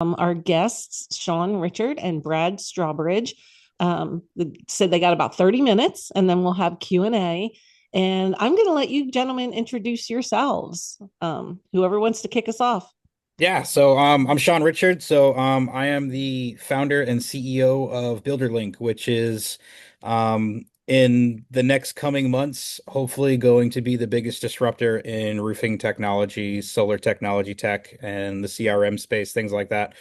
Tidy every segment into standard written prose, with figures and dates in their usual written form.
Our guests, Sean Richard and Brad Strawbridge, said they got about 30 minutes and then we'll have Q&A. And I'm going to let you gentlemen introduce yourselves. Whoever wants to kick us off. Yeah, so I'm Sean Richard. So I am the founder and CEO of BuilderLync, which is in the next coming months, hopefully going to be the biggest disruptor in roofing technology, solar technology tech, and the CRM space, things like that.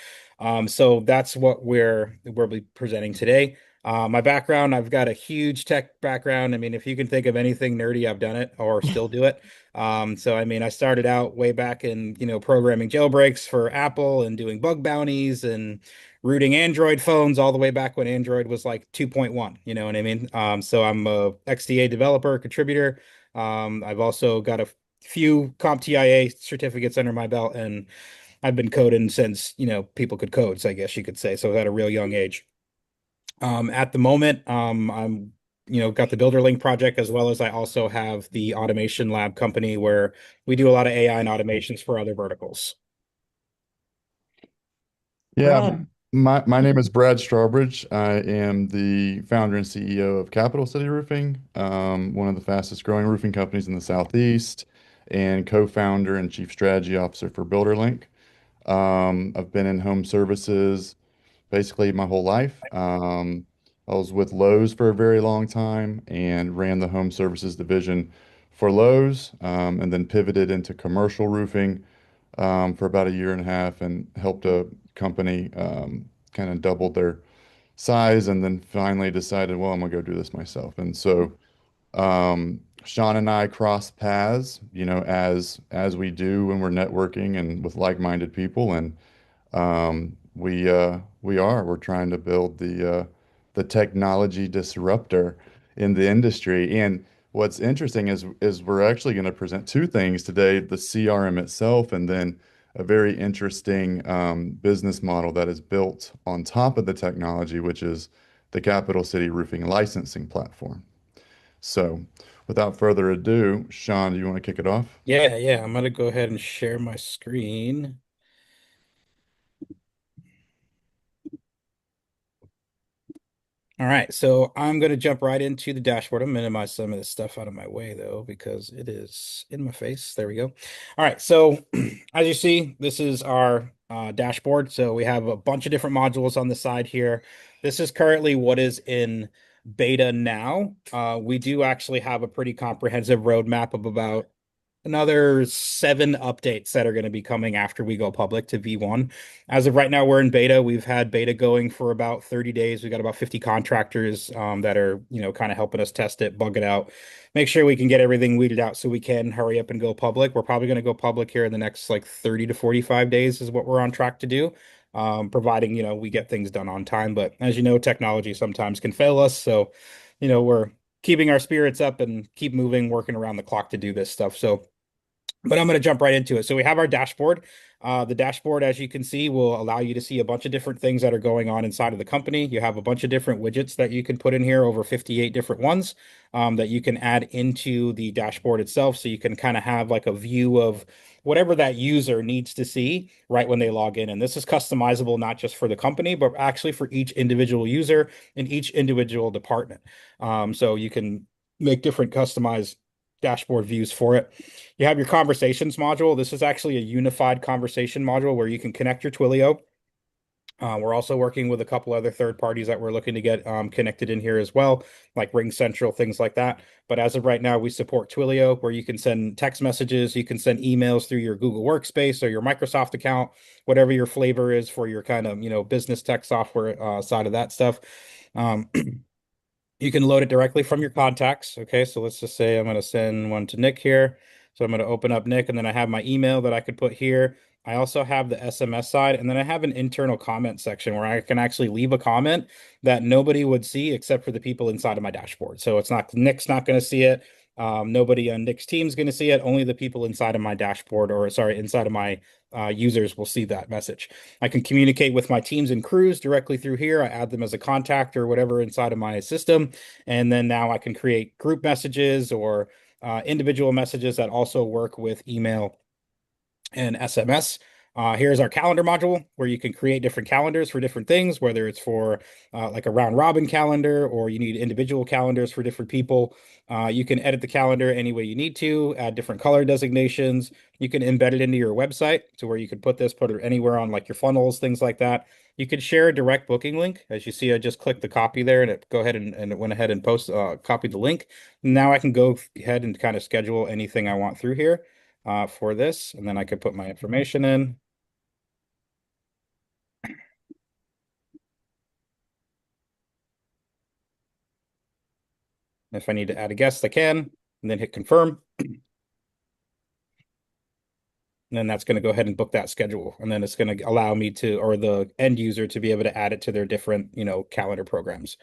So that's what we'll be presenting today. My background, I've got a huge tech background. I mean, if you can think of anything nerdy, I've done it or still do it. So I mean, I started out way back in, programming jailbreaks for Apple and doing bug bounties and rooting Android phones all the way back when Android was like 2.1, you know what I mean? So I'm a XDA developer, contributor. I've also got a few CompTIA certificates under my belt, and I've been coding since, people could code, so I guess you could say, so at a real young age. At the moment, I'm got the BuilderLync project, as well as I also have the automation lab company where we do a lot of AI and automations for other verticals. Yeah, Brad. my name is Brad Strawbridge. I am the founder and CEO of Capital City Roofing, one of the fastest growing roofing companies in the Southeast, and co-founder and chief strategy officer for BuilderLync. I've been in home services basically my whole life. I was with Lowe's for a very long time and ran the home services division for Lowe's, and then pivoted into commercial roofing for about a year and a half and helped a company kind of double their size, and then finally decided, well, I'm gonna go do this myself. And so Sean and I cross paths, as we do when we're networking and with like-minded people, and we're trying to build the technology disruptor in the industry. And what's interesting is we're actually going to present two things today: the CRM itself, and then a very interesting business model that is built on top of the technology, which is the Capital City Roofing licensing platform. So, without further ado, Sean, do you want to kick it off? Yeah, I'm gonna go ahead and share my screen. All right, so I'm going to jump right into the dashboard. I'll minimize some of this stuff out of my way, though, because it is in my face. There we go. All right, so as you see, this is our dashboard. So we have a bunch of different modules on the side here. This is currently what is in beta now. We do actually have a pretty comprehensive roadmap of about another 7 updates that are going to be coming after we go public to V1. As of right now, we're in beta. We've had beta going for about 30 days. We got about 50 contractors that are, kind of helping us test it, bug it out, make sure we can get everything weeded out so we can hurry up and go public. We're probably going to go public here in the next like 30 to 45 days is what we're on track to do. Providing, we get things done on time. But as you know, technology sometimes can fail us. So, we're keeping our spirits up and keep moving, working around the clock to do this stuff. But I'm going to jump right into it. So we have our dashboard. The dashboard, as you can see, will allow you to see a bunch of different things that are going on inside of the company. You have a bunch of different widgets that you can put in here, over 58 different ones that you can add into the dashboard itself. So you can kind of have like a view of whatever that user needs to see right when they log in. And this is customizable, not just for the company, but actually for each individual user in each individual department. So you can make different customized dashboard views for it. You have your conversations module. This is actually a unified conversation module where you can connect your Twilio. We're also working with a couple other third parties that we're looking to get connected in here as well, like Ring Central, things like that. But as of right now, we support Twilio, where you can send text messages, you can send emails through your Google Workspace or your Microsoft account, whatever your flavor is for your kind of, business tech software side of that stuff. Um, You can load it directly from your contacts. Okay, so let's just say I'm going to send one to Nick here. So I'm going to open up Nick, and then I have my email that I could put here. I also have the SMS side, and then I have an internal comment section where I can actually leave a comment that nobody would see except for the people inside of my dashboard. So it's not Nick's not going to see it. Nobody on Nick's team is going to see it. Only the people inside of my dashboard, or sorry, inside of my users will see that message. I can communicate with my teams and crews directly through here. I add them as a contact or whatever inside of my system. And then now I can create group messages or individual messages that also work with email and SMS. Here's our calendar module where you can create different calendars for different things, whether it's for like a round robin calendar or you need individual calendars for different people. You can edit the calendar any way you need to, add different color designations. You can embed it into your website to where you could put it anywhere on like your funnels, things like that. You could share a direct booking link. As you see, I just clicked the copy there and it went ahead and copied the link. Now I can go ahead and kind of schedule anything I want through here for this, and then I could put my information in. If I need to add a guest, I can, and then hit confirm. And then that's going to go ahead and book that schedule. And then it's going to allow me to, or the end user to be able to add it to their different, calendar programs.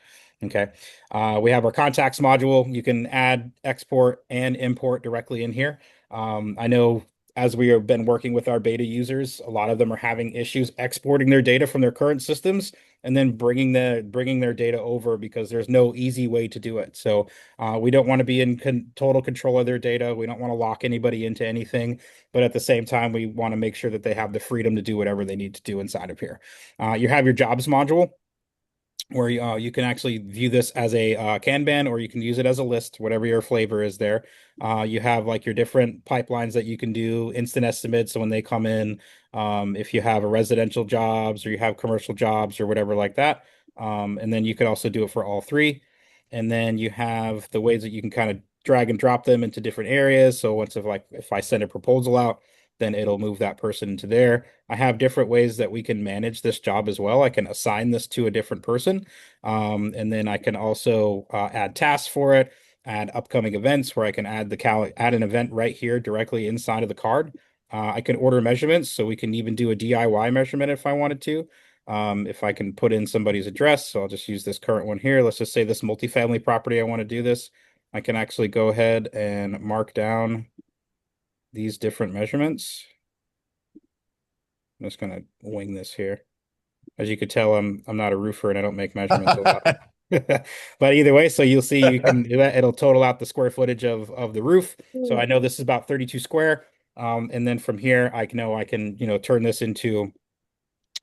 Okay. We have our contacts module. You can add, export, and import directly in here. I know as we have been working with our beta users, a lot of them are having issues exporting their data from their current systems and then bringing their data over because there's no easy way to do it. So we don't want to be in total control of their data. We don't want to lock anybody into anything, but at the same time, we want to make sure that they have the freedom to do whatever they need to do inside of here. You have your jobs module where you can actually view this as a Kanban, or you can use it as a list, whatever your flavor is there. You have like your different pipelines that you can do, instant estimates. So when they come in, if you have a residential jobs or you have commercial jobs or whatever like that. And then you could also do it for all three. And then you have the ways that you can kind of drag and drop them into different areas. So if I send a proposal out, then it'll move that person into there. I have different ways that we can manage this job as well. I can assign this to a different person. And then I can also add tasks for it, add upcoming events where I can add add an event right here directly inside of the card. I can order measurements, so we can even do a DIY measurement if I wanted to. If I can put in somebody's address, so I'll just use this current one here. Let's just say this multifamily property, I want to do this. I can actually go ahead and mark down these different measurements. I'm just gonna wing this here. As you could tell, I'm not a roofer and I don't make measurements a lot. But either way, so you'll see you can do that. It'll total out the square footage of the roof. So I know this is about 32 square. And then from here, I know I can, turn this into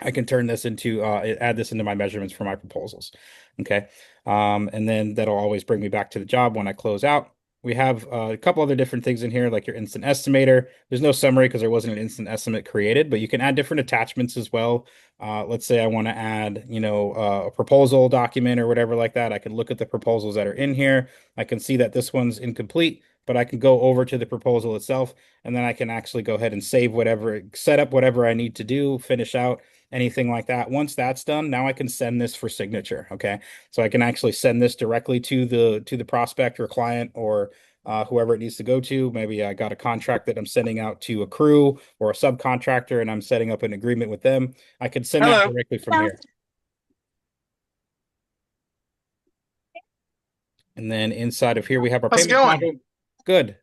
add this into my measurements for my proposals. Okay. And then that'll always bring me back to the job when I close out. We have a couple other different things in here, like your instant estimator. There's no summary because there wasn't an instant estimate created, but you can add different attachments as well. Let's say I want to add, a proposal document or whatever like that. I can look at the proposals that are in here. I can see that this one's incomplete, but I can go over to the proposal itself, and then I can actually go ahead and set up whatever I need to do, finish out anything like that. Once that's done, now I can send this for signature. Okay. So I can actually send this directly to the prospect or client or whoever it needs to go to. Maybe I got a contract that I'm sending out to a crew or a subcontractor and I'm setting up an agreement with them. I can send that directly from here. And then inside of here, we have our How's it payment going? module. Good.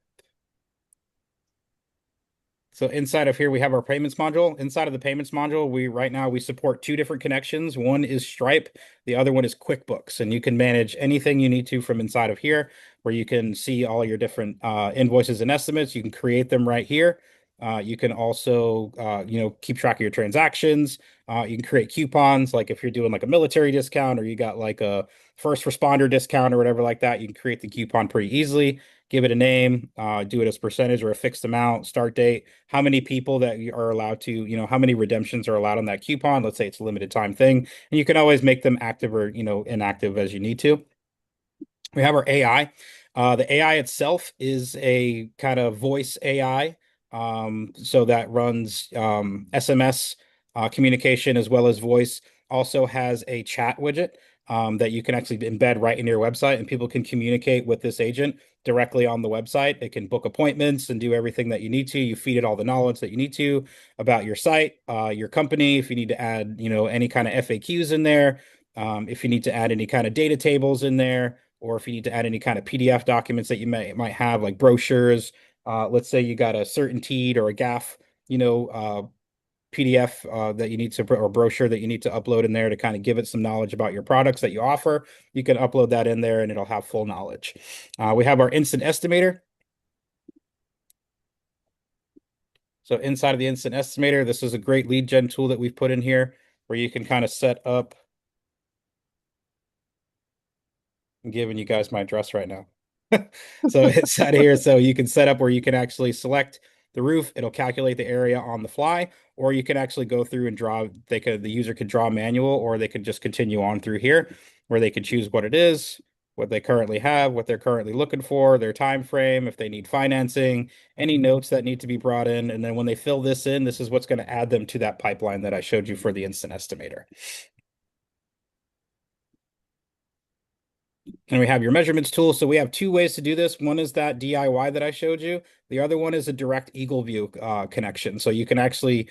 So inside of here, we have our payments module. Inside of the payments module, right now we support two different connections. One is Stripe, the other one is QuickBooks, and you can manage anything you need to from inside of here, where you can see all your different invoices and estimates. You can create them right here. You can also, keep track of your transactions. You can create coupons, like if you're doing like a military discount or you got like a first responder discount or whatever like that. You can create the coupon pretty easily. Give it a name, do it as percentage or a fixed amount, start date, how many people that you are allowed to, how many redemptions are allowed on that coupon. Let's say it's a limited time thing, and you can always make them active or, inactive as you need to. We have our AI. The AI itself is a kind of voice AI. So that runs SMS communication as well as voice. Also has a chat widget that you can actually embed right in your website, and people can communicate with this agent directly on the website. It can book appointments and do everything that you need to. You feed it all the knowledge that you need to about your site, your company. If you need to add, any kind of FAQs in there, if you need to add any kind of data tables in there, or if you need to add any kind of PDF documents that you might have, like brochures. Let's say you got a certainteed or a GAF, PDF that you need to, or brochure that you need to upload in there to kind of give it some knowledge about your products that you offer. You can upload that in there and it'll have full knowledge. We have our instant estimator. So inside of the instant estimator, this is a great lead gen tool that we've put in here where you can kind of set up. I'm giving you guys my address right now. So it's out of here. So you can set up where you can actually select the roof. It'll calculate the area on the fly, or you can actually go through and draw. The user could draw manual, or they could just continue on through here where they could choose what it is, what they currently have, what they're currently looking for, their time frame, if they need financing, any notes that need to be brought in. And then when they fill this in, this is what's going to add them to that pipeline that I showed you for the instant estimator. And we have your measurements tool. So we have two ways to do this. One is that DIY that I showed you. The other one is a direct EagleView connection. So you can actually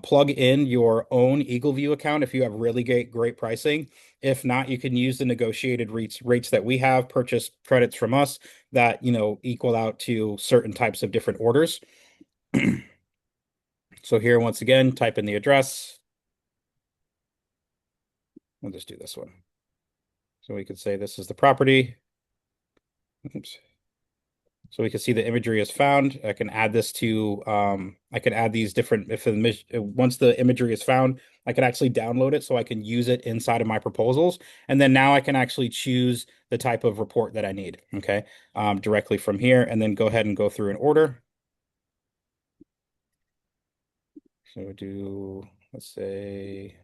plug in your own EagleView account if you have really great pricing. If not, you can use the negotiated rates that we have, purchase credits from us that, equal out to certain types of different orders. So here, once again, type in the address. We'll just do this one. So we could say this is the property. Oops. So we can see the imagery is found. I can add this to, I can add these different, once the imagery is found, I can actually download it so I can use it inside of my proposals. And then now I can actually choose the type of report that I need, okay, directly from here, and then go ahead and go through an order. So we do, let's say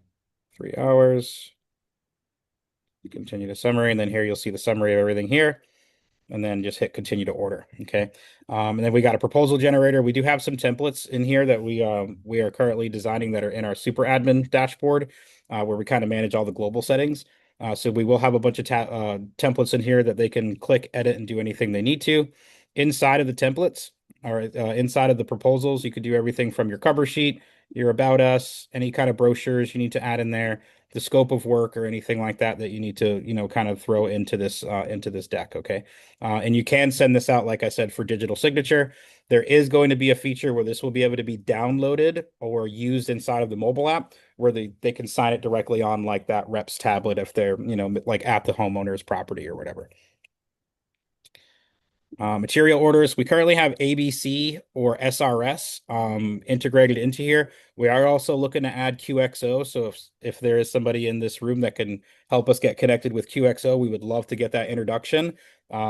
3 hours. Continue the summary, and then here you'll see the summary of everything here. And then just hit continue to order. Okay. And then we got a proposal generator. We do have some templates in here that we are currently designing that are in our super admin dashboard, where we kind of manage all the global settings. So we will have a bunch of templates in here that they can click, edit, and do anything they need to. Inside of the templates, or inside of the proposals, you could do everything from your cover sheet, your about us, any kind of brochures you need to add in there, the scope of work or anything like that that you need to, kind of throw into this deck. Okay. And you can send this out, like I said, for digital signature. There is going to be a feature where this will be able to be downloaded or used inside of the mobile app where they can sign it directly on like that rep's tablet if they're, like at the homeowner's property or whatever. Material orders. We currently have ABC or SRS integrated into here. We are also looking to add QXO. So if there is somebody in this room that can help us get connected with QXO, we would love to get that introduction.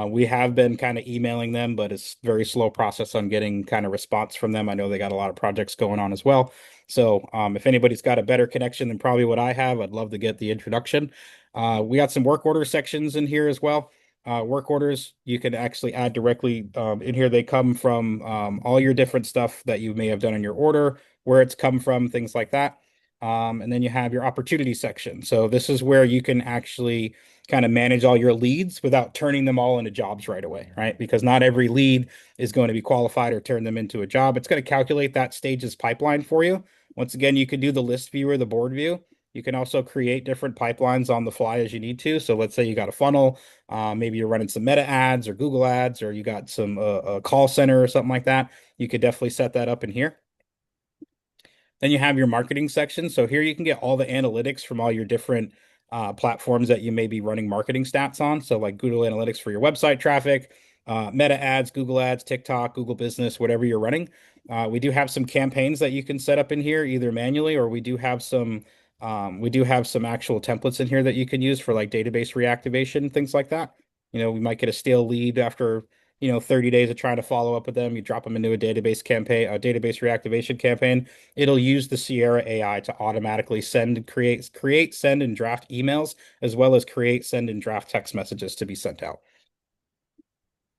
We have been kind of emailing them, but it's very slow process on getting kind of response from them. I know they got a lot of projects going on as well. So if anybody's got a better connection than probably what I have, I'd love to get the introduction. We got some work order sections in here as well. Work orders you can actually add directly in here. They come from all your different stuff that you may have done in your order, where it's come from, things like that. And then you have your opportunity section. So this is where you can actually kind of manage all your leads without turning them all into jobs right away, right? Because not every lead is going to be qualified or turn them into a job. It's going to calculate that stages pipeline for you. Once again, you can do the list view, the board view. You can also create different pipelines on the fly as you need to. So let's say you got a funnel, maybe you're running some meta ads or Google ads, or you got some a call center or something like that. You could definitely set that up in here. Then you have your marketing section. So here you can get all the analytics from all your different platforms that you may be running marketing stats on. So like Google Analytics for your website traffic, meta ads, Google ads, TikTok, Google Business, whatever you're running. We do have some campaigns that you can set up in here either manually, or we do have some actual templates in here that you can use for like database reactivation, things like that. We might get a stale lead after 30 days of trying to follow up with them. You drop them into a database campaign, a database reactivation campaign. It'll use the Sierra AI to automatically create, send, and draft emails, as well as create, send, and draft text messages to be sent out.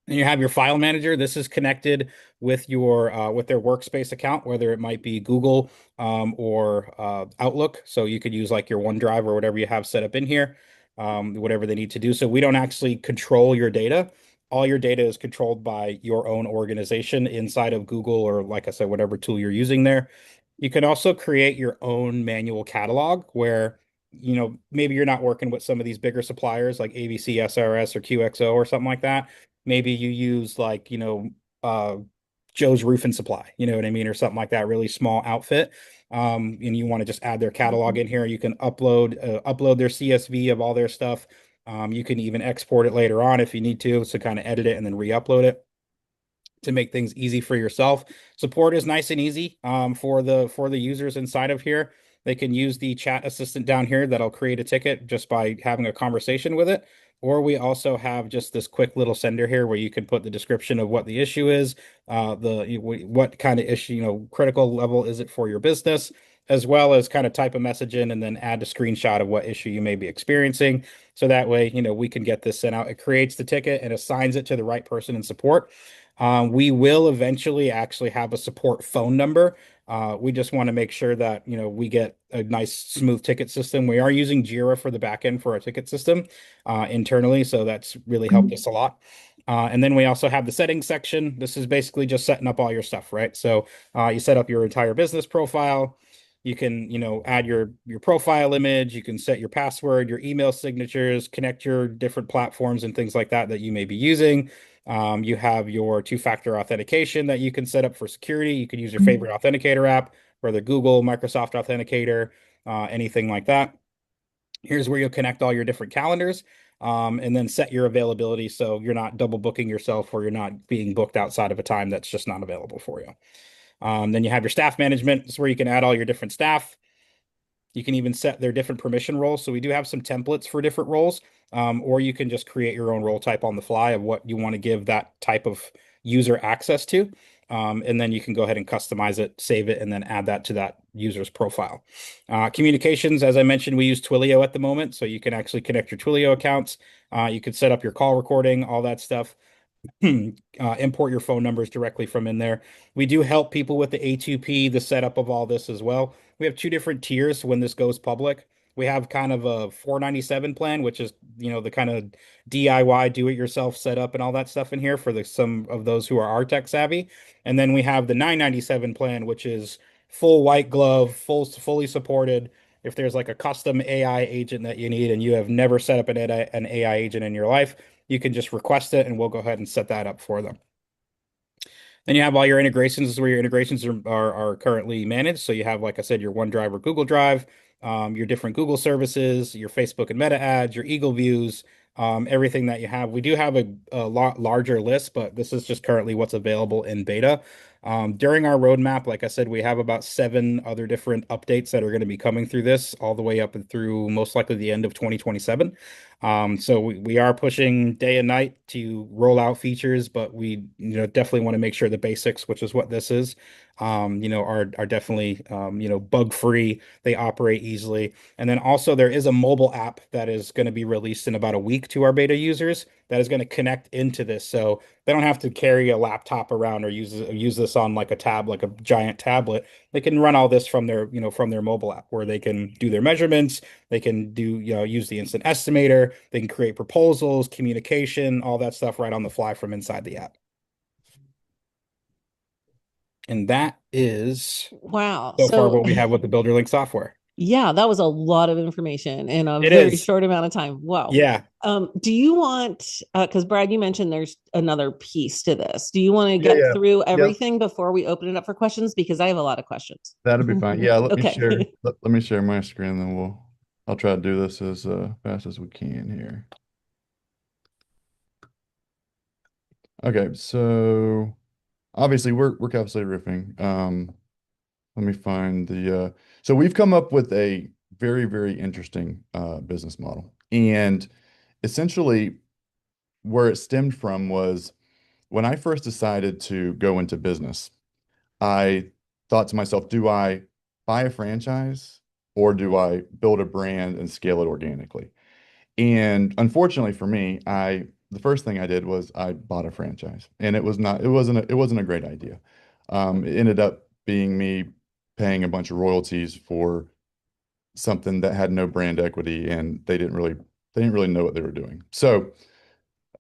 And you have your file manager. This is connected with your with their workspace account, whether it might be Google or Outlook. So you could use like your OneDrive or whatever you have set up in here, whatever they need to do. So we don't actually control your data. All your data is controlled by your own organization inside of Google, or like I said, whatever tool you're using there. You can also create your own manual catalog where maybe you're not working with some of these bigger suppliers like ABC, SRS, or QXO or something like that. Maybe you use like, Joe's Roof and Supply, you know what I mean? Or something like that, really small outfit. And you want to just add their catalog in here. You can upload their CSV of all their stuff. You can even export it later on if you need to kind of edit it and then re-upload it. to make things easy for yourself. Support is nice and easy for the users inside of here. They can use the chat assistant down here that'll create a ticket just by having a conversation with it. Or we also have just this quick little sender here where you can put the description of what the issue is, what kind of issue, critical level is it for your business, as well as kind of type a message in and then add a screenshot of what issue you may be experiencing. So that way, we can get this sent out. It creates the ticket and assigns it to the right person in support. We will eventually actually have a support phone number. We just want to make sure that, we get a nice smooth ticket system. We are using Jira for the back end for our ticket system internally, so that's really helped us a lot. And then we also have the settings section. This is basically just setting up all your stuff, right? So you set up your entire business profile. You can, add your profile image. You can set your password, your email signatures, connect your different platforms and things like that that you may be using. You have your two-factor authentication that you can set up for security. You can use your favorite authenticator app, whether Google, Microsoft Authenticator, anything like that. Here's where you'll connect all your different calendars, and then set your availability so you're not double booking yourself or you're not being booked outside of a time that's just not available for you. Then you have your staff management. This is where you can add all your different staff. You can even set their different permission roles. So we do have some templates for different roles, or you can just create your own role type on the fly of what you want to give that type of user access to. And then you can go ahead and customize it, save it, and then add that to that user's profile. Communications, as I mentioned, we use Twilio at the moment. So you can actually connect your Twilio accounts. You can set up your call recording, all that stuff. Import your phone numbers directly from in there. We do help people with the A2P, the setup of all this as well. We have two different tiers when this goes public. We have kind of a 497 plan, which is, the kind of DIY do-it-yourself setup and all that stuff in here for some of those who are tech savvy. And then we have the 997 plan, which is full white glove, fully supported. If there's like a custom AI agent that you need and you have never set up an AI agent in your life, you can just request it and we'll go ahead and set that up for them. Then you have all your integrations. This is where your integrations are currently managed. So you have, like I said, your OneDrive or Google Drive, your different Google services, your Facebook and Meta ads, your Eagle views, everything that you have. We do have a lot larger list, but this is just currently what's available in beta. During our roadmap, like I said, we have about 7 other different updates that are going to be coming through this all the way up and through most likely the end of 2027. So we are pushing day and night to roll out features, but we definitely want to make sure the basics, which is what this is, are definitely bug free. They operate easily, and then also there is a mobile app that is going to be released in about a week to our beta users that is going to connect into this, so they don't have to carry a laptop around or use this on like a giant tablet. They can run all this from their mobile app where they can do their measurements. They can use the instant estimator. They can create proposals, communication, all that stuff right on the fly from inside the app. And that is Wow. so far So what we have with the BuilderLync software. yeah, that was a lot of information in a It very is. short amount of time. Wow. Yeah. Do you want, because Brad, you mentioned there's another piece to this. Do you want to Yeah, get yeah. through Yep. everything before we open it up for questions? Because I have a lot of questions. That'll be fine. Yeah, let me Okay. share. Let me share my screen, then I'll try to do this as fast as we can here. Okay, so obviously we're Cap City Roofing. Let me find so we've come up with a very, very interesting business model. And essentially where it stemmed from was when I first decided to go into business, I thought to myself, do I buy a franchise or do I build a brand and scale it organically? And unfortunately for me, the first thing I did was I bought a franchise, and it wasn't a great idea. It ended up being me paying a bunch of royalties for something that had no brand equity, and they didn't really know what they were doing. So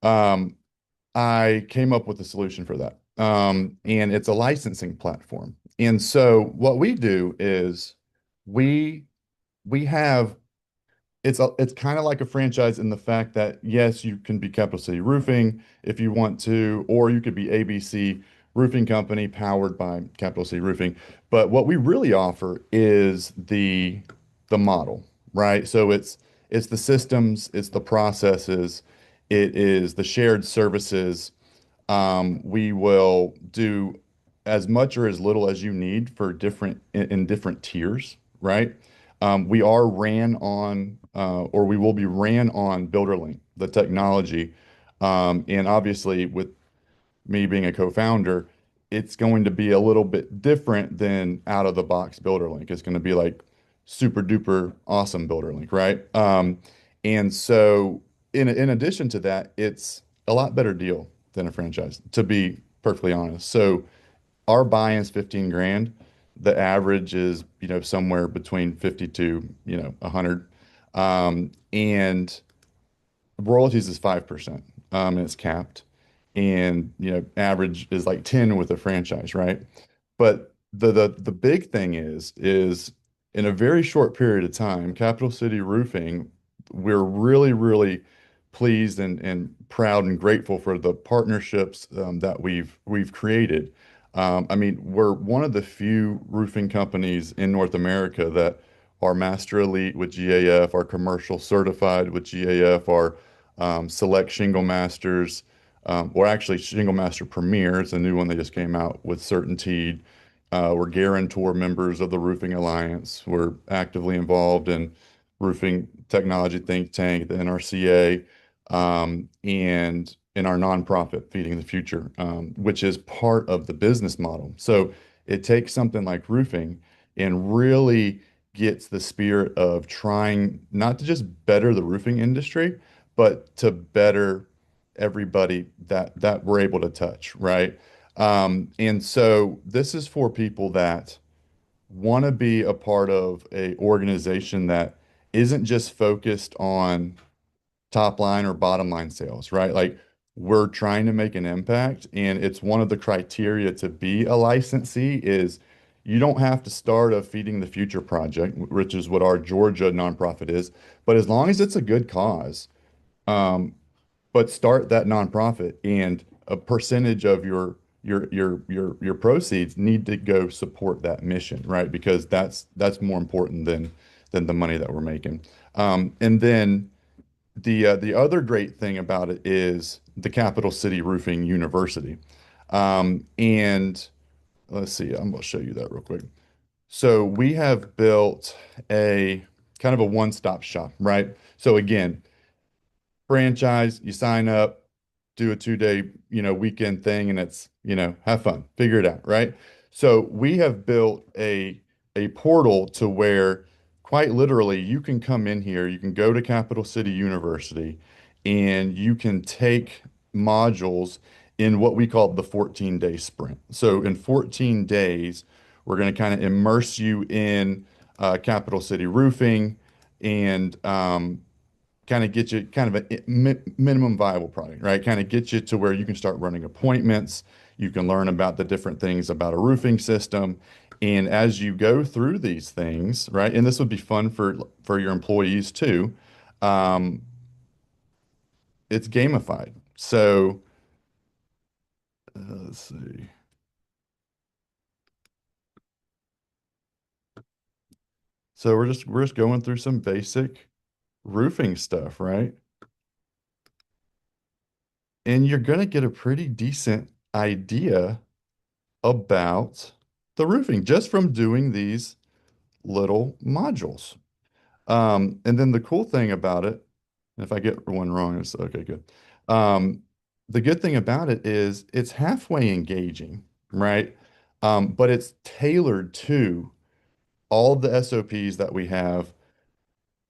um, I came up with a solution for that. And it's a licensing platform. And so what we do is we we have it's kind of like a franchise in the fact that yes, you can be Capital City Roofing if you want to, or you could be ABC Roofing Company powered by Capital City Roofing. But what we really offer is the model, right? So it's the systems, it's the processes, it is the shared services, We will do as much or as little as you need for different in different tiers, right? We are ran on, or we will be ran on BuilderLync, the technology. And obviously, with me being a co-founder, it's going to be a little bit different than out of the box BuilderLync. It's going to be like super duper awesome BuilderLync, right? And so in addition to that, it's a lot better deal than a franchise, to be perfectly honest. So our buy-in's 15 grand. The average is, somewhere between 50 to, 100. And royalties is 5%, and it's capped. And, average is like 10 with a franchise, right? But the big thing is in a very short period of time, Capital City Roofing, we're really, really pleased and proud and grateful for the partnerships that we've created. I mean, we're one of the few roofing companies in North America that are Master Elite with GAF, are commercial certified with GAF, are select Shingle Masters, or actually Shingle Master Premier. It's a new one that just came out with Certainteed. We're guarantor members of the Roofing Alliance. We're actively involved in roofing technology think tank, the NRCA, and in our nonprofit, Feeding the Future, which is part of the business model. So it takes something like roofing and really gets the spirit of trying not to just better the roofing industry, but to better everybody that we're able to touch, right? And so this is for people that want to be a part of a organization that isn't just focused on top line or bottom line sales, right? Like we're trying to make an impact, and it's one of the criteria to be a licensee is you don't have to start a Feeding the Future project, which is what our Georgia nonprofit is, but as long as it's a good cause, um, but start that nonprofit and a percentage of your proceeds need to go support that mission, right? Because that's more important than the money that we're making. And then the other great thing about it is the Capital City Roofing University. And let's see, I'm gonna show you that real quick. So we have built a kind of a one-stop shop, right? So again, franchise, you sign up, do a 2 day, weekend thing, and it's, have fun, figure it out, right? So we have built a portal to where quite literally you can come in here, you can go to Capital City University, and you can take modules in what we call the 14-day sprint. So in 14 days, we're going to kind of immerse you in Capital City roofing and kind of get you kind of a minimum viable product, right? Kind of get you to where you can start running appointments. You can learn about the different things about a roofing system. And as you go through these things, right? And this would be fun for your employees too. Um, it's gamified. So let's see. So we're just going through some basic roofing stuff, right? And you're gonna get a pretty decent idea about the roofing just from doing these little modules. And then the cool thing about it, and if I get one wrong, it's okay, good. Um, the good thing about it is it's halfway engaging, right? But it's tailored to all of the SOPs that we have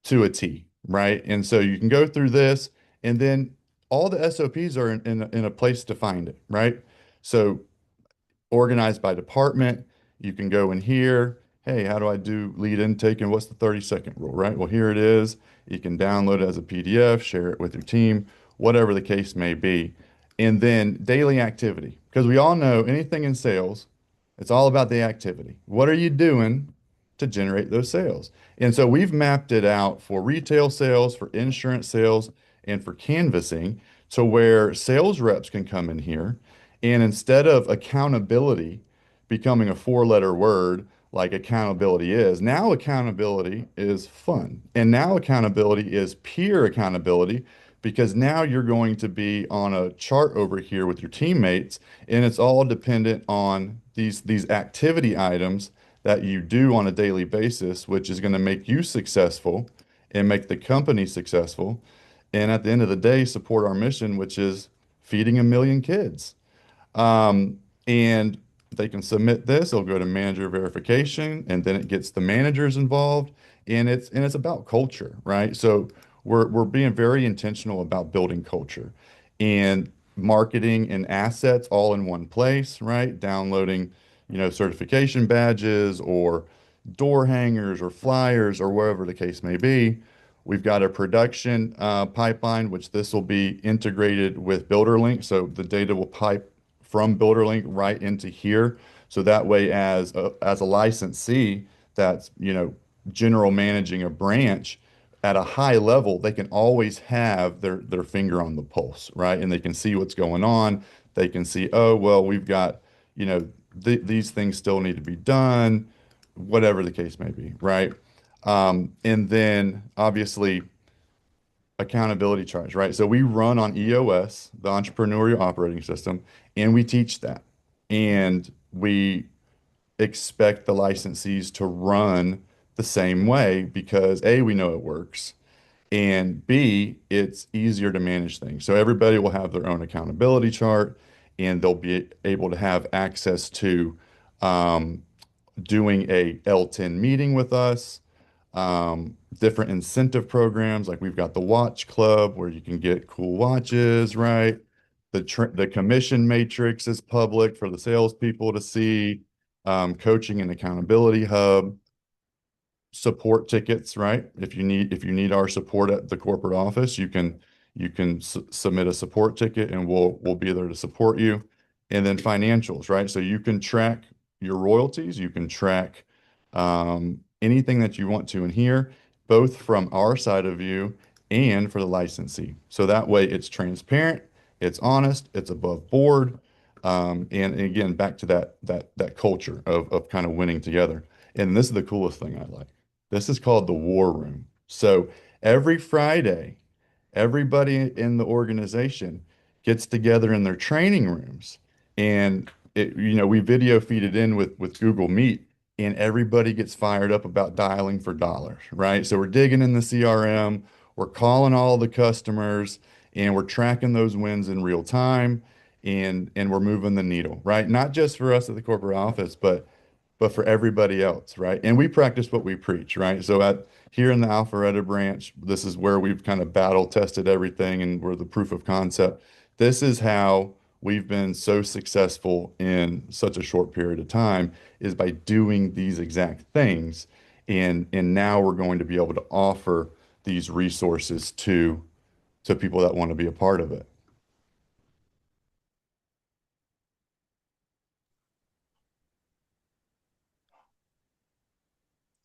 to a T, right? And so you can go through this, and then all the SOPs are in a place to find it, right? So organized by department. You can go in here. Hey, how do I do lead intake and what's the 30-second rule, right? Well, here it is. You can download it as a PDF, share it with your team, whatever the case may be. And then daily activity, because we all know anything in sales, it's all about the activity. What are you doing to generate those sales? And so we've mapped it out for retail sales, for insurance sales, and for canvassing to where sales reps can come in here and instead of accountability becoming a four-letter word like accountability is, now accountability is fun. And now accountability is peer accountability because now you're going to be on a chart over here with your teammates, and it's all dependent on these activity items that you do on a daily basis, which is going to make you successful and make the company successful. And at the end of the day, support our mission, which is feeding 1 million kids. And they can submit this, it'll go to manager verification, and then it gets the managers involved. And it's about culture, right? So we're being very intentional about building culture and marketing and assets all in one place, right? Downloading, certification badges or door hangers or flyers or wherever the case may be. We've got a production pipeline, which this will be integrated with BuilderLync. So the data will pipe from BuilderLync right into here. So that way, as a licensee that's, general managing a branch at a high level, they can always have their finger on the pulse, right? And they can see what's going on. They can see, oh, well, we've got, these things still need to be done, whatever the case may be, right? And then obviously accountability charge, right? So we run on EOS, the Entrepreneurial Operating System, and we teach that. And we expect the licensees to run the same way because A, we know it works, and B, it's easier to manage things. So everybody will have their own accountability chart, and they'll be able to have access to um, doing a L10 meeting with us, different incentive programs. Like we've got the watch club where you can get cool watches, right? The commission matrix is public for the salespeople to see. Coaching and accountability hub, support tickets, right? If you need our support at the corporate office, you can submit a support ticket and we'll be there to support you. And then financials, right? So you can track your royalties, you can track anything that you want to in here, both from our side of you and for the licensee. So that way it's transparent, it's honest, it's above board. And again, back to that culture of kind of winning together. And this is the coolest thing I like. This is called the War Room. So every Friday, everybody in the organization gets together in their training rooms, and we video feed it in with Google Meet, and everybody gets fired up about dialing for dollars, right? So we're digging in the CRM, we're calling all the customers, and we're tracking those wins in real time, and we're moving the needle, right? Not just for us at the corporate office, but for everybody else, right? And we practice what we preach, right? So at here in the Alpharetta branch, this is where we've kind of battle tested everything and we're the proof of concept. This is how we've been so successful in such a short period of time is by doing these exact things. And now we're going to be able to offer these resources to people that want to be a part of it.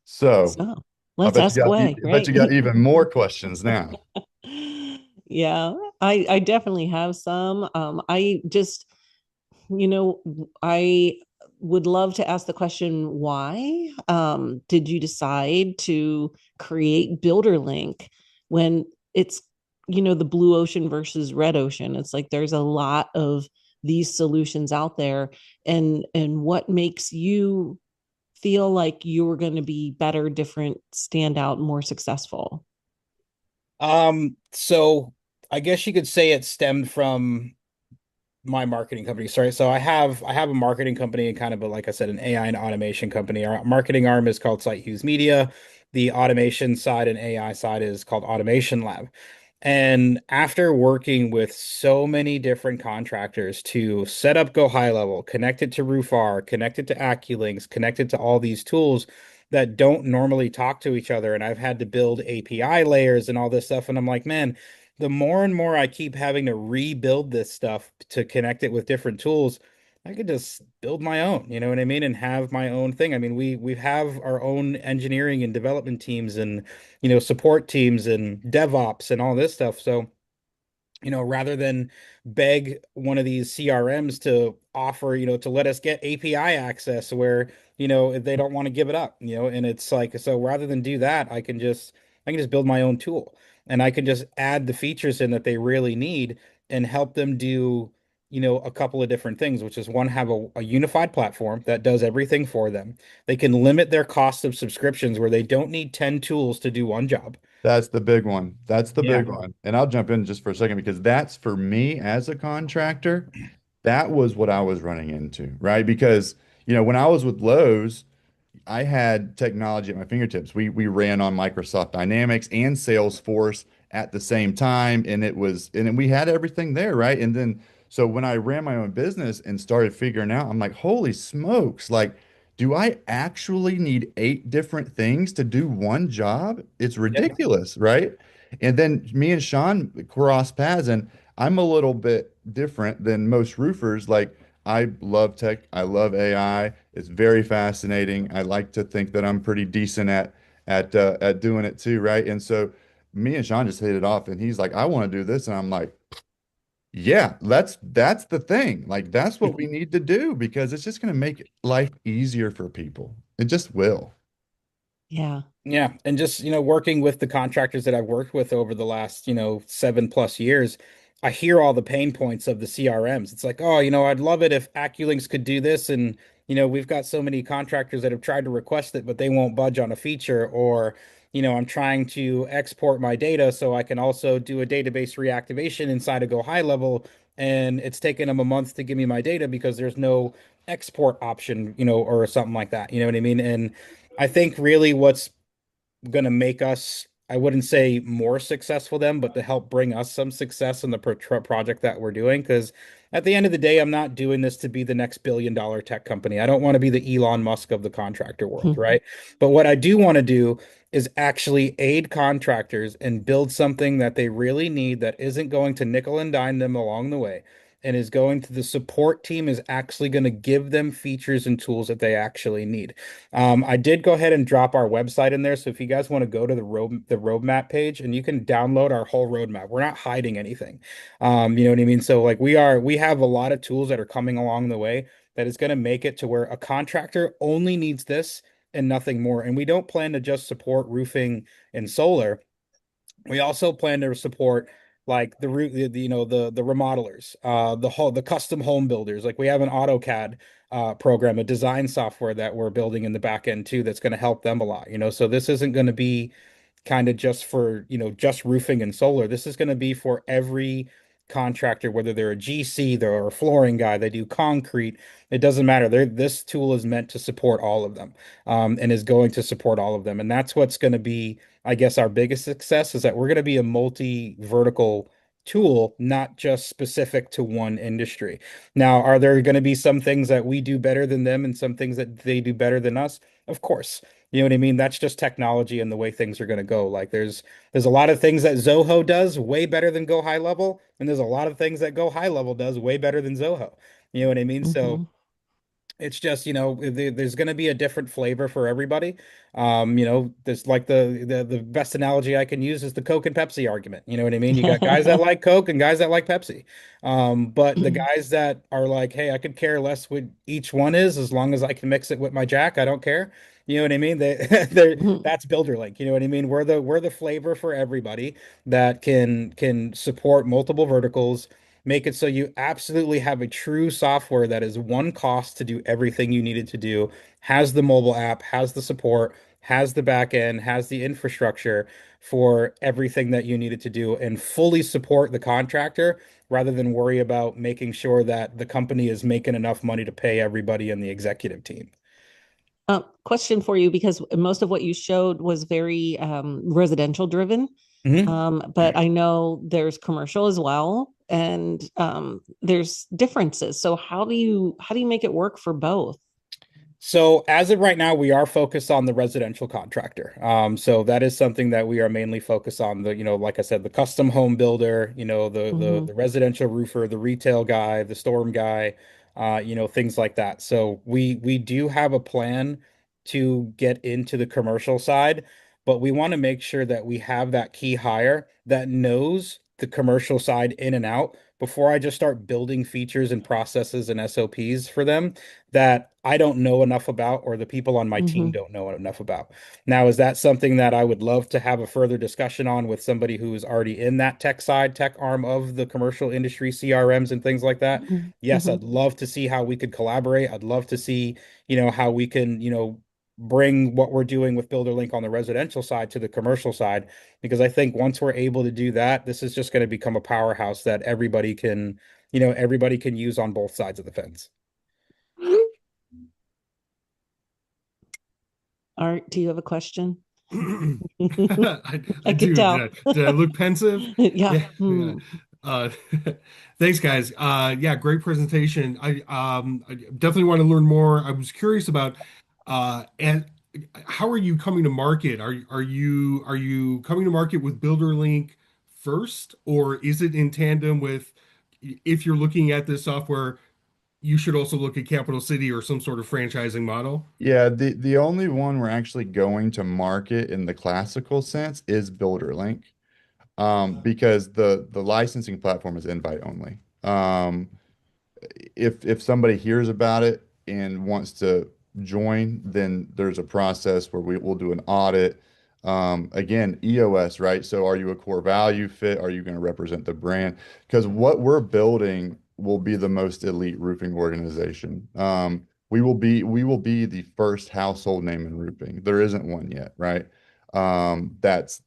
So So I let's bet you ask got away, I bet right? you got even more questions now. Yeah, I definitely have some. I just, you know, I would love to ask the question, why did you decide to create BuilderLync when it's, the blue ocean versus red ocean? It's like there's a lot of these solutions out there, and what makes you feel like you're going to be better, different, stand out, more successful? So I guess you could say it stemmed from my marketing company. Sorry. So I have a marketing company and kind of like I said, an AI and automation company. Our marketing arm is called Site Hughes Media. The automation side and AI side is called Automation Lab. And after working with so many different contractors to set up Go High Level, connect it to Roofar, connect it to AccuLinks, connect it to all these tools that don't normally talk to each other, and I've had to build API layers and all this stuff, and I'm like, man, the more and more I keep having to rebuild this stuff to connect it with different tools, I could just build my own, you know what I mean, and have my own thing. I mean, we have our own engineering and development teams and support teams and DevOps and all this stuff. So, rather than beg one of these CRMs to offer, to let us get API access where, if they don't want to give it up, and it's like, so rather than do that, I can just I can just build my own tool and I can just add the features in that they really need and help them do, a couple of different things, which is one, have a unified platform that does everything for them. They can limit their cost of subscriptions where they don't need 10 tools to do one job. That's the big one. That's the Yeah. big one. And I'll jump in just for a second because that's for me as a contractor, that was what I was running into, right? Because, when I was with Lowe's, I had technology at my fingertips. We ran on Microsoft Dynamics and Salesforce at the same time, and then we had everything there, right? And then so when I ran my own business and started figuring out, I'm like, holy smokes, like, do I actually need 8 different things to do one job? It's Yep. ridiculous, right? And then me and Sean cross paths, and I'm a little bit different than most roofers. Like, I love tech. I love AI. It's very fascinating. I like to think that I'm pretty decent at doing it too, right? And so me and Sean just hit it off, and he's like, "I want to do this," and I'm like, "Yeah, that's the thing. Like that's what we need to do because it's just going to make life easier for people. It just will." Yeah. Yeah, and just, working with the contractors that I've worked with over the last, 7+ years, I hear all the pain points of the CRMs. It's like, oh, I'd love it if AccuLynx could do this, and we've got so many contractors that have tried to request it, but they won't budge on a feature, or I'm trying to export my data so I can also do a database reactivation inside of Go High Level, and it's taken them a month to give me my data because there's no export option, or something like that. You know what I mean? And I think really what's going to make us, I wouldn't say more successful than, but to help bring us some success in the project that we're doing. Because at the end of the day, I'm not doing this to be the next billion-dollar tech company. I don't want to be the Elon Musk of the contractor world, right? But what I do want to do is actually aid contractors and build something that they really need that isn't going to nickel and dime them along the way. And is going to the support team is actually going to give them features and tools that they actually need. I did go ahead and drop our website in there. So if you guys want to go to the roadmap page and you can download our whole roadmap, we're not hiding anything. You know what I mean? So like we have a lot of tools that are coming along the way that is going to make it to where a contractor only needs this and nothing more. And we don't plan to just support roofing and solar. We also plan to support like the remodelers, the custom home builders. Like we have an AutoCAD program, a design software that we're building in the back end too that's going to help them a lot. So this isn't going to be kind of just for, just roofing and solar. This is going to be for every contractor, whether they're a GC, they're a flooring guy, they do concrete. It doesn't matter. This tool is meant to support all of them, and is going to support all of them. And that's what's going to be, I guess, our biggest success is that we're going to be a multi-vertical tool, not just specific to one industry. Now, are there going to be some things that we do better than them and some things that they do better than us? Of course. You know what I mean? That's just technology and the way things are going to go. Like there's a lot of things that Zoho does way better than Go High Level, and there's a lot of things that Go High Level does way better than Zoho. You know what I mean? So Hmm. it's just, there's going to be a different flavor for everybody. There's like the best analogy I can use is the Coke and Pepsi argument. You know what I mean? You got guys that like Coke and guys that like Pepsi. But the guys that are like, hey, I could care less what each one is as long as I can mix it with my Jack, I don't care. You know what I mean? That's BuilderLync. You know what I mean? We're the flavor for everybody that can support multiple verticals, make it so you absolutely have a true software that is one cost to do everything you needed to do, has the mobile app, has the support, has the back end, has the infrastructure for everything that you needed to do, and fully support the contractor rather than worry about making sure that the company is making enough money to pay everybody in the executive team. Question for you, because most of what you showed was very residential driven, Mhm. but I know there's commercial as well, and there's differences. So how do you make it work for both? So as of right now, we are focused on the residential contractor. So that is something that we are mainly focused on. Like I said, the custom home builder, the Hmm. the residential roofer, the retail guy, the storm guy, things like that. So we do have a plan to get into the commercial side, but we want to make sure that we have that key hire that knows the commercial side in and out before I just start building features and processes and SOPs for them that I don't know enough about, or the people on my team Hmm. don't know enough about. Now, is that something that I would love to have a further discussion on with somebody who is already in that tech side, tech arm of the commercial industry, CRMs and things like that? Yes, Hmm. I'd love to see how we could collaborate. I'd love to see, how we can, bring what we're doing with BuilderLync on the residential side to the commercial side, because I think once we're able to do that, this is just going to become a powerhouse that everybody can use on both sides of the fence. Art, do you have a question? I I could do. tell. Did I look pensive? Yeah. Yeah, yeah. Uh, thanks, guys. Yeah, great presentation. I definitely want to learn more. I was curious about and how are you coming to market? Are you coming to market with BuilderLink first, or is it in tandem with if you're looking at this software, you should also look at Capital City or some sort of franchising model? Yeah, the only one we're actually going to market in the classical sense is BuilderLink, because the licensing platform is invite only. If somebody hears about it and wants to join, then there's a process where we'll do an audit. Again, EOS, right? So are you a core value fit? Are you going to represent the brand? Because what we're building will be the most elite roofing organization. We will be the first household name in roofing. There isn't one yet, right? That's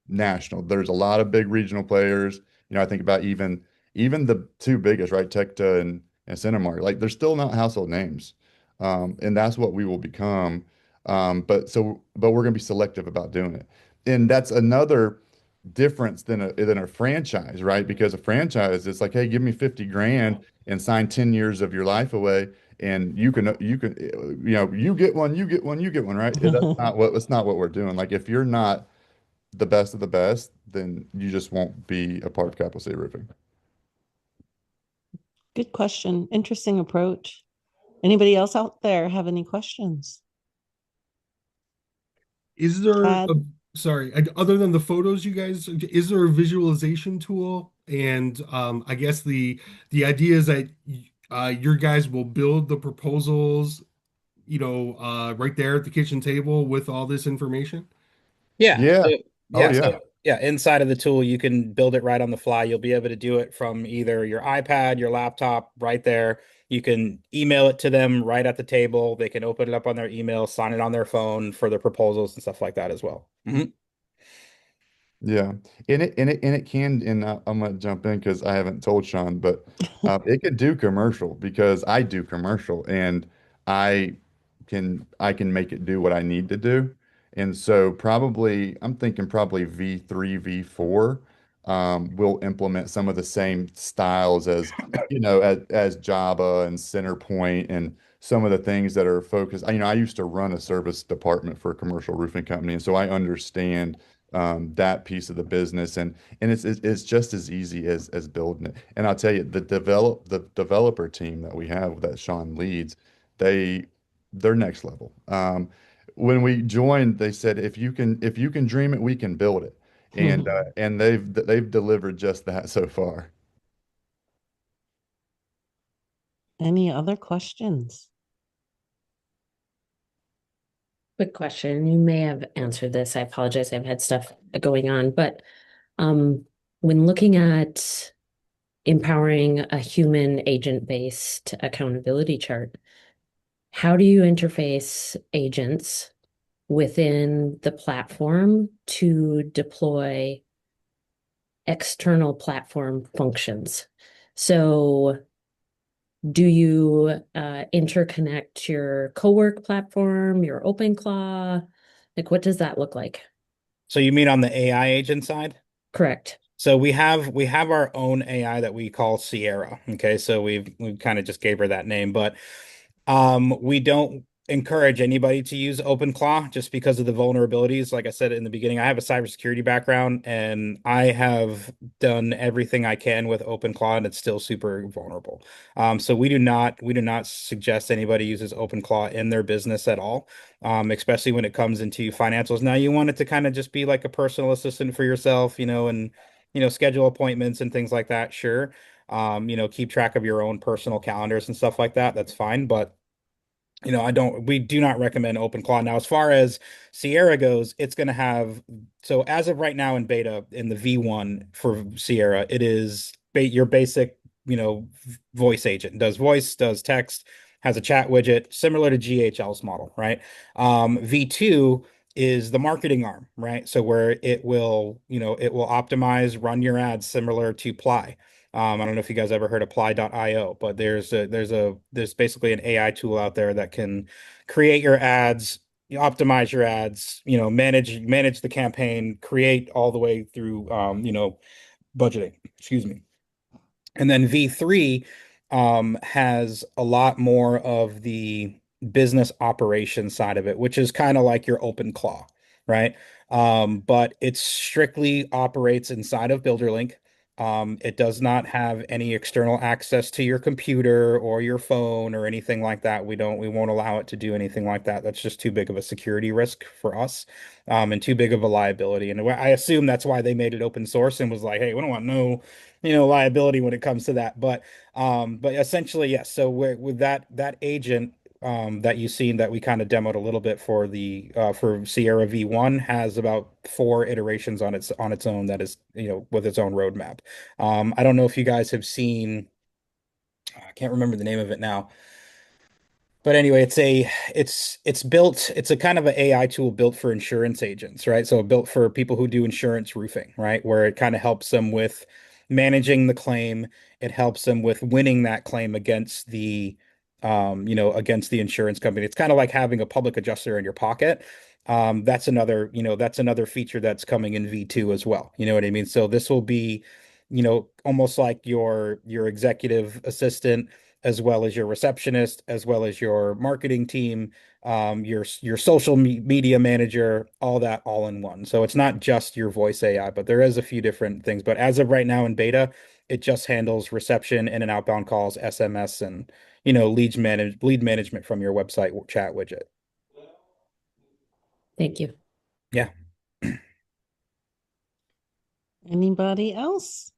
national. There's a lot of big regional players. I think about even the two biggest, right? Tecta and Cinemark. Like they're still not household names. And that's what we will become. But we're gonna be selective about doing it. And that's another difference than a franchise, right? Because a franchise, it's like, hey, give me 50 grand and sign 10 years of your life away. And you get one, you get one, you get one, right? That's not what we're doing. Like if you're not the best of the best, then you just won't be a part of Capital City Roofing. Good question. Interesting approach. Anybody else out there have any questions? Is there Chad? a, sorry, other than the photos, you guys, is there a visualization tool? And I guess the idea is that your guys will build the proposals, right there at the kitchen table with all this information. Yeah. Yeah. So Oh yeah, yeah. so yeah, inside of the tool, you can build it right on the fly. You'll be able to do it from either your iPad, your laptop, right there. You can email it to them right at the table. They can open it up on their email, sign it on their phone for their proposals and stuff like that as well. Yeah, and it can, and I'm gonna jump in because I haven't told Sean, but it could do commercial because I do commercial, and I I can make it do what I need to do, and so probably I'm thinking probably V3, V4 will implement some of the same styles as as Java and Centerpoint and some of the things that are focused. I used to run a service department for a commercial roofing company, and so I understand that piece of the business, and it's just as easy as building it. And I'll tell you, the developer team that we have that Sean leads, they're next level. When we joined, they said if you can dream it, we can build it, and they've delivered just that so far. Any other questions? Quick question. You may have answered this. I apologize. I've had stuff going on, but um, when looking at empowering a human agent-based accountability chart, how do you interface agents within the platform to deploy external platform functions? So do you interconnect your co-work platform, your OpenClaw? Like, what does that look like? So you mean on the AI agent side? Correct. So we have our own AI that we call Sierra. Okay, so we've kind of just gave her that name, but we don't encourage anybody to use OpenClaw just because of the vulnerabilities. Like I said in the beginning, I have a cybersecurity background and I have done everything I can with OpenClaw and it's still super vulnerable. So we do not suggest anybody uses OpenClaw in their business at all, especially when it comes into financials. Now you want it to kind of just be like a personal assistant for yourself, and schedule appointments and things like that, sure. Keep track of your own personal calendars and stuff like that. That's fine. But we do not recommend OpenClaw. Now, as far as Sierra goes, it's going to have, so as of right now in beta, in the V1 for Sierra, it is your basic, voice agent. Does voice, does text, has a chat widget, similar to GHL's model, right? V2 is the marketing arm, right? So where it will optimize, run your ads similar to Ply. I don't know if you guys ever heard of Ply.io, but there's basically an AI tool out there that can create your ads, optimize your ads, manage the campaign, create all the way through budgeting. Excuse me. And then V3 has a lot more of the business operation side of it, which is kind of like your open claw, right? But it strictly operates inside of BuilderLync. It does not have any external access to your computer or your phone or anything like that. We won't allow it to do anything like that. That's just too big of a security risk for us, and too big of a liability. And I assume that's why they made it open source and was like, hey, we don't want no liability when it comes to that. But essentially, yes. So with that agent that you've seen that we kind of demoed a little bit for the for Sierra V1 has about 4 iterations on its own, that is, with its own roadmap. I don't know if you guys have seen, I can't remember the name of it now. But anyway, it's a kind of an AI tool built for insurance agents, right? So built for people who do insurance roofing, right? Where it kind of helps them with managing the claim. It helps them with winning that claim against the insurance company. It's kind of like having a public adjuster in your pocket. That's another feature that's coming in V2 as well. You know what I mean? So this will be, almost like your executive assistant, as well as your receptionist, as well as your marketing team, your social media manager, all that all in one. So it's not just your voice AI, but there is a few different things. But as of right now in beta, it just handles reception, in and outbound calls, SMS, and lead management from your website chat widget. Thank you. Yeah. Anybody else?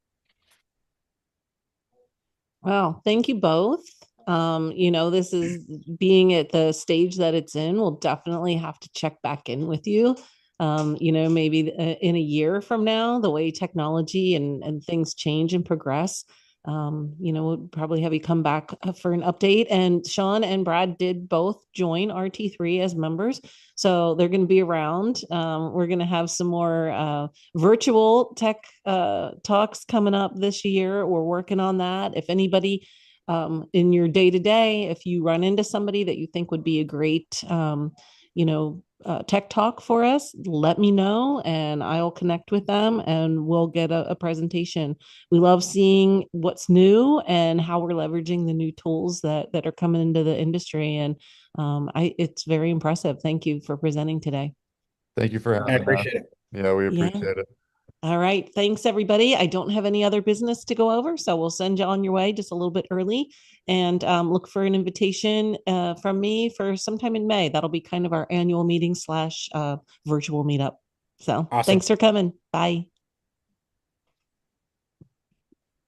Well, thank you both. This is being at the stage that it's in. We'll definitely have to check back in with you. Maybe in a year from now, the way technology and things change and progress. We'll probably have you come back for an update. And Sean and Brad did both join RT3 as members, so they're going to be around. We're going to have some more virtual tech talks coming up this year. We're working on that. If anybody in your day to day, if you run into somebody that you think would be a great, tech talk for us, let me know and I'll connect with them and we'll get a presentation. We love seeing what's new and how we're leveraging the new tools that are coming into the industry. And it's very impressive. Thank you for presenting today. Thank you for I having us. appreciate it. Yeah, we Yeah. appreciate it. All right. Thanks, everybody. I don't have any other business to go over, so we'll send you on your way just a little bit early and look for an invitation from me for sometime in May. That'll be kind of our annual meeting / virtual meetup. So Awesome. thanks for coming. Bye.